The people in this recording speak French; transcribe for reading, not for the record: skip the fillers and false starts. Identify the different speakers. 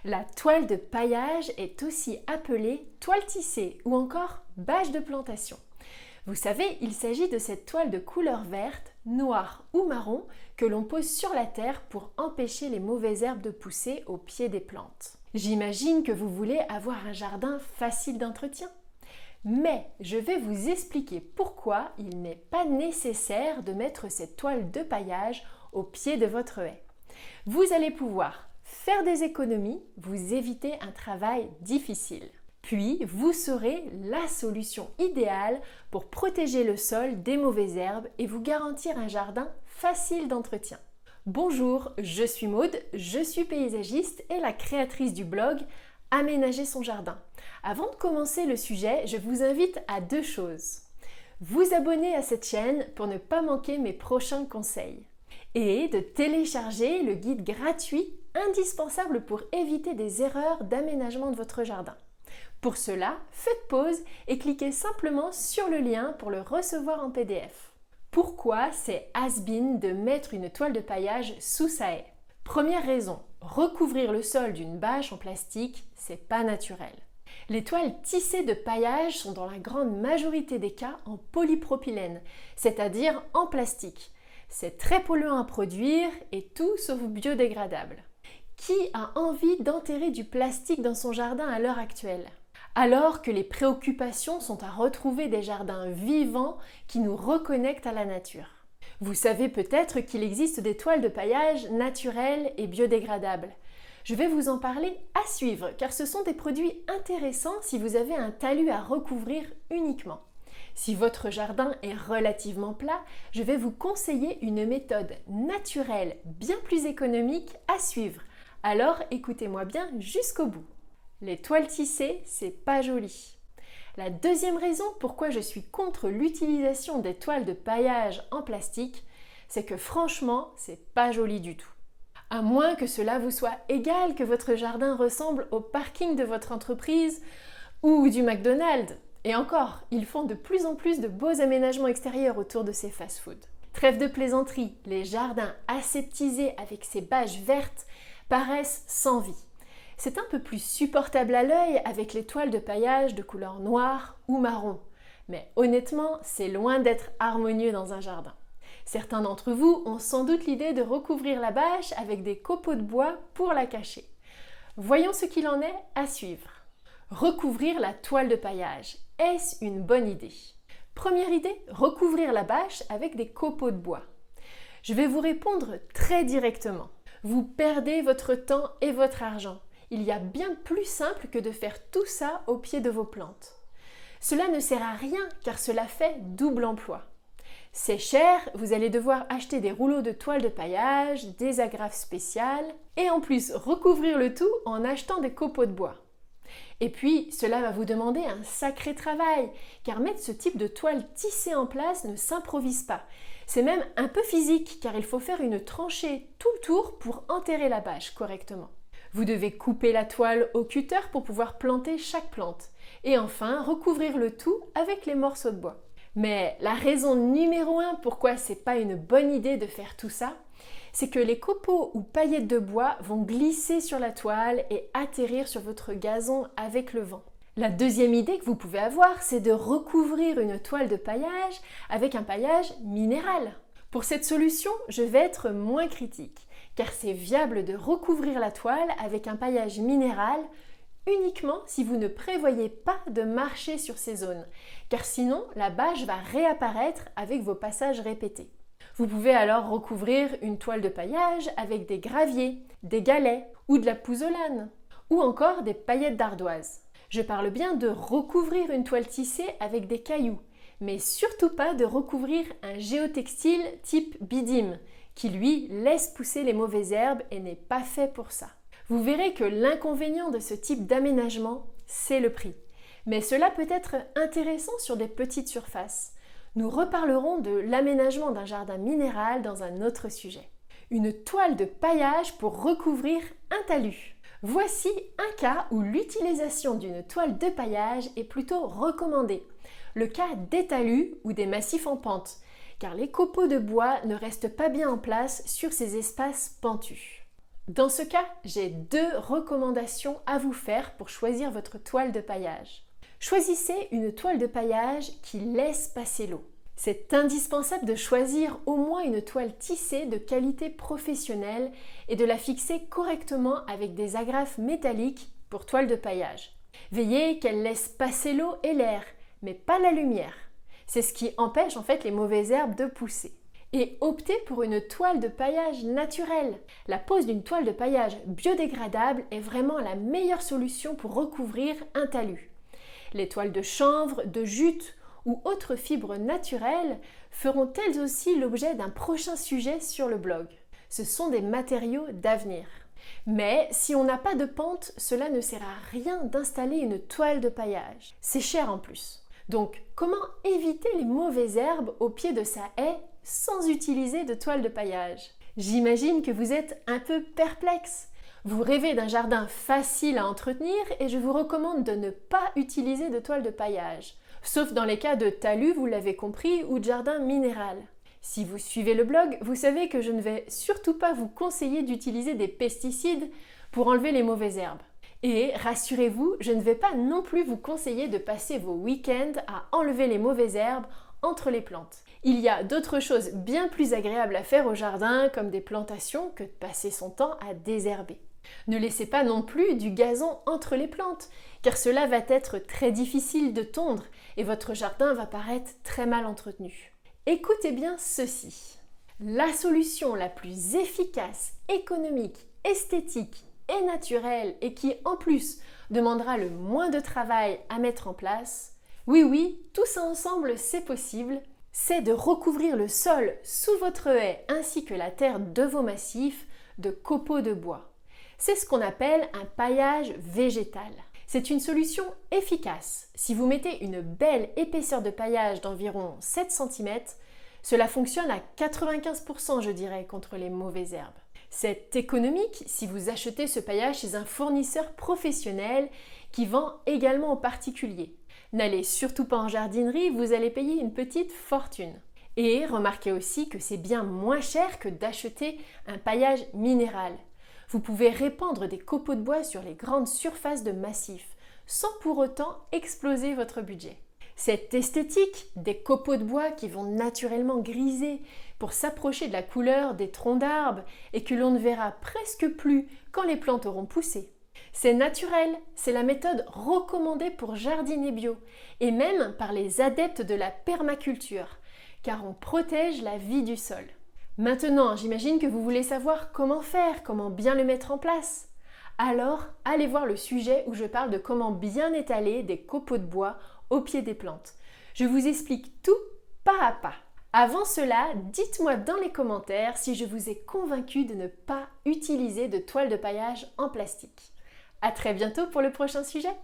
Speaker 1: La toile de paillage est aussi appelée toile tissée ou encore bâche de plantation. Vous savez, il s'agit de cette toile de couleur verte, noire ou marron que l'on pose sur la terre pour empêcher les mauvaises herbes de pousser au pied des plantes. J'imagine que vous voulez avoir un jardin facile d'entretien. Mais je vais vous expliquer pourquoi il n'est pas nécessaire de mettre cette toile de paillage au pied de votre haie. Vous allez pouvoir faire des économies, vous éviter un travail difficile. Puis, vous saurez la solution idéale pour protéger le sol des mauvaises herbes et vous garantir un jardin facile d'entretien. Bonjour, je suis Maude, je suis paysagiste et la créatrice du blog Aménager son jardin. Avant de commencer le sujet, je vous invite à deux choses. Vous abonner à cette chaîne pour ne pas manquer mes prochains conseils. Et de télécharger le guide gratuit indispensable pour éviter des erreurs d'aménagement de votre jardin. Pour cela, faites pause et cliquez simplement sur le lien pour le recevoir en PDF. Pourquoi c'est has-been de mettre une toile de paillage sous sa haie? Première raison, recouvrir le sol d'une bâche en plastique, c'est pas naturel. Les toiles tissées de paillage sont dans la grande majorité des cas en polypropylène, c'est-à-dire en plastique. C'est très polluant à produire et tout sauf biodégradable. Qui a envie d'enterrer du plastique dans son jardin à l'heure actuelle? Alors que les préoccupations sont à retrouver des jardins vivants qui nous reconnectent à la nature. Vous savez peut-être qu'il existe des toiles de paillage naturelles et biodégradables. Je vais vous en parler à suivre car ce sont des produits intéressants si vous avez un talus à recouvrir uniquement. Si votre jardin est relativement plat, je vais vous conseiller une méthode naturelle bien plus économique à suivre. Alors écoutez-moi bien jusqu'au bout. Les toiles tissées, c'est pas joli. La deuxième raison pourquoi je suis contre l'utilisation des toiles de paillage en plastique, c'est que franchement, c'est pas joli du tout. À moins que cela vous soit égal que votre jardin ressemble au parking de votre entreprise ou du McDonald's. Et encore, ils font de plus en plus de beaux aménagements extérieurs autour de ces fast-foods. Trêve de plaisanterie, les jardins aseptisés avec ces bâches vertes paraissent sans vie. C'est un peu plus supportable à l'œil avec les toiles de paillage de couleur noire ou marron. Mais honnêtement, c'est loin d'être harmonieux dans un jardin. Certains d'entre vous ont sans doute l'idée de recouvrir la bâche avec des copeaux de bois pour la cacher. Voyons ce qu'il en est à suivre. Recouvrir la toile de paillage. Est-ce une bonne idée? Première idée, recouvrir la bâche avec des copeaux de bois. Je vais vous répondre très directement. Vous perdez votre temps et votre argent. Il y a bien plus simple que de faire tout ça au pied de vos plantes. Cela ne sert à rien car cela fait double emploi. C'est cher, vous allez devoir acheter des rouleaux de toile de paillage, des agrafes spéciales et en plus recouvrir le tout en achetant des copeaux de bois. Et puis, cela va vous demander un sacré travail, car mettre ce type de toile tissée en place ne s'improvise pas. C'est même un peu physique, car il faut faire une tranchée tout le tour pour enterrer la bâche correctement. Vous devez couper la toile au cutter pour pouvoir planter chaque plante. Et enfin, recouvrir le tout avec les morceaux de bois. Mais la raison numéro 1 pourquoi c'est pas une bonne idée de faire tout ça, c'est que les copeaux ou paillettes de bois vont glisser sur la toile et atterrir sur votre gazon avec le vent. La deuxième idée que vous pouvez avoir, c'est de recouvrir une toile de paillage avec un paillage minéral. Pour cette solution, je vais être moins critique, car c'est viable de recouvrir la toile avec un paillage minéral uniquement si vous ne prévoyez pas de marcher sur ces zones, car sinon la bâche va réapparaître avec vos passages répétés. Vous pouvez alors recouvrir une toile de paillage avec des graviers, des galets ou de la pouzzolane, ou encore des paillettes d'ardoise. Je parle bien de recouvrir une toile tissée avec des cailloux, mais surtout pas de recouvrir un géotextile type bidim, qui lui laisse pousser les mauvaises herbes et n'est pas fait pour ça. Vous verrez que l'inconvénient de ce type d'aménagement, c'est le prix. Mais cela peut être intéressant sur des petites surfaces. Nous reparlerons de l'aménagement d'un jardin minéral dans un autre sujet. Une toile de paillage pour recouvrir un talus. Voici un cas où l'utilisation d'une toile de paillage est plutôt recommandée. Le cas des talus ou des massifs en pente, car les copeaux de bois ne restent pas bien en place sur ces espaces pentus. Dans ce cas, j'ai 2 recommandations à vous faire pour choisir votre toile de paillage. Choisissez une toile de paillage qui laisse passer l'eau. C'est indispensable de choisir au moins une toile tissée de qualité professionnelle et de la fixer correctement avec des agrafes métalliques pour toile de paillage. Veillez qu'elle laisse passer l'eau et l'air, mais pas la lumière. C'est ce qui empêche en fait les mauvaises herbes de pousser. Et optez pour une toile de paillage naturelle. La pose d'une toile de paillage biodégradable est vraiment la meilleure solution pour recouvrir un talus. Les toiles de chanvre, de jute ou autres fibres naturelles feront elles aussi l'objet d'un prochain sujet sur le blog. Ce sont des matériaux d'avenir. Mais si on n'a pas de pente, cela ne sert à rien d'installer une toile de paillage. C'est cher en plus. Donc, comment éviter les mauvaises herbes au pied de sa haie sans utiliser de toile de paillage? J'imagine que vous êtes un peu perplexe. Vous rêvez d'un jardin facile à entretenir et je vous recommande de ne pas utiliser de toile de paillage. Sauf dans les cas de talus, vous l'avez compris, ou de jardin minéral. Si vous suivez le blog, vous savez que je ne vais surtout pas vous conseiller d'utiliser des pesticides pour enlever les mauvaises herbes. Et rassurez-vous, je ne vais pas non plus vous conseiller de passer vos week-ends à enlever les mauvaises herbes entre les plantes. Il y a d'autres choses bien plus agréables à faire au jardin, comme des plantations, que de passer son temps à désherber. Ne laissez pas non plus du gazon entre les plantes, car cela va être très difficile de tondre et votre jardin va paraître très mal entretenu. Écoutez bien ceci. La solution la plus efficace, économique, esthétique et naturelle et qui en plus demandera le moins de travail à mettre en place, oui, tout ça ensemble c'est possible, c'est de recouvrir le sol sous votre haie ainsi que la terre de vos massifs de copeaux de bois. C'est ce qu'on appelle un paillage végétal. C'est une solution efficace. Si vous mettez une belle épaisseur de paillage d'environ 7 cm, cela fonctionne à 95% je dirais contre les mauvaises herbes. C'est économique si vous achetez ce paillage chez un fournisseur professionnel qui vend également aux particuliers. N'allez surtout pas en jardinerie, vous allez payer une petite fortune. Et remarquez aussi que c'est bien moins cher que d'acheter un paillage minéral. Vous pouvez répandre des copeaux de bois sur les grandes surfaces de massifs, sans pour autant exploser votre budget. Cette esthétique des copeaux de bois qui vont naturellement griser pour s'approcher de la couleur des troncs d'arbres et que l'on ne verra presque plus quand les plantes auront poussé. C'est naturel, c'est la méthode recommandée pour jardiner bio et même par les adeptes de la permaculture, car on protège la vie du sol. Maintenant, j'imagine que vous voulez savoir comment faire, comment bien le mettre en place. Alors, allez voir le sujet où je parle de comment bien étaler des copeaux de bois au pied des plantes. Je vous explique tout pas à pas. Avant cela, dites-moi dans les commentaires si je vous ai convaincu de ne pas utiliser de toile de paillage en plastique. À très bientôt pour le prochain sujet.